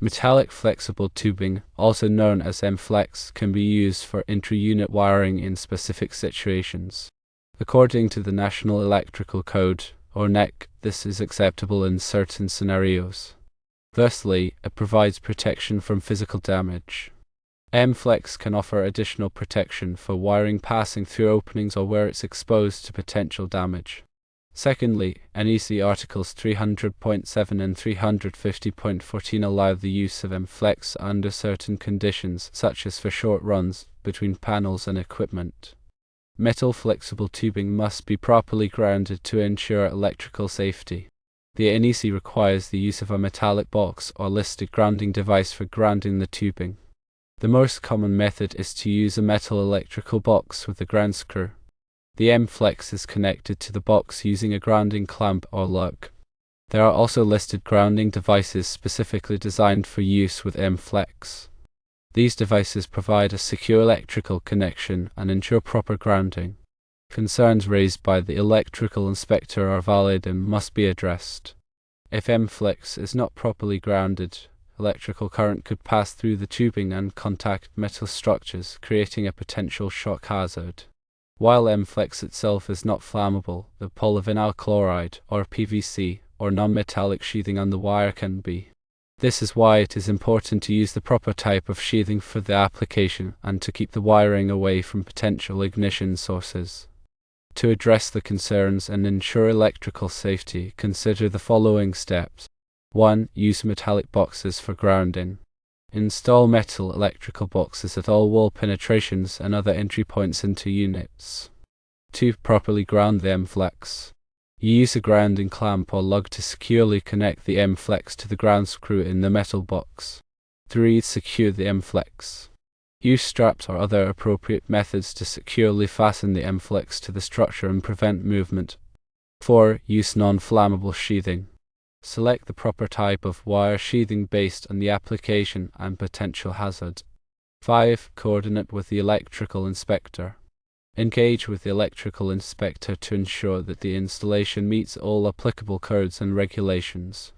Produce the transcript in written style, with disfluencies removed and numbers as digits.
Metallic flexible tubing, also known as MFlex, can be used for intra-unit wiring in specific situations. According to the National Electrical Code, or NEC, this is acceptable in certain scenarios. Firstly, it provides protection from physical damage. MFlex can offer additional protection for wiring passing through openings or where it's exposed to potential damage. Secondly, NEC Articles 300.7 and 350.14 allow the use of MFlex under certain conditions, such as for short runs between panels and equipment. Metal flexible tubing must be properly grounded to ensure electrical safety. The NEC requires the use of a metallic box or listed grounding device for grounding the tubing. The most common method is to use a metal electrical box with a ground screw. The MFlex is connected to the box using a grounding clamp or lug. There are also listed grounding devices specifically designed for use with MFlex. These devices provide a secure electrical connection and ensure proper grounding. Concerns raised by the electrical inspector are valid and must be addressed. If MFlex is not properly grounded, electrical current could pass through the tubing and contact metal structures, creating a potential shock hazard. While MFlex itself is not flammable, the polyvinyl chloride, or PVC, or non-metallic sheathing on the wire can be. This is why it is important to use the proper type of sheathing for the application and to keep the wiring away from potential ignition sources. To address the concerns and ensure electrical safety, consider the following steps. 1. Use metallic boxes for grounding. Install metal electrical boxes at all wall penetrations and other entry points into units. 2. Properly ground the MFlex. Use a grounding clamp or lug to securely connect the MFlex to the ground screw in the metal box. 3. Secure the MFlex. Use straps or other appropriate methods to securely fasten the MFlex to the structure and prevent movement. 4. Use non-flammable sheathing. Select the proper type of wire sheathing based on the application and potential hazard. 5. Coordinate with the electrical inspector. Engage with the electrical inspector to ensure that the installation meets all applicable codes and regulations.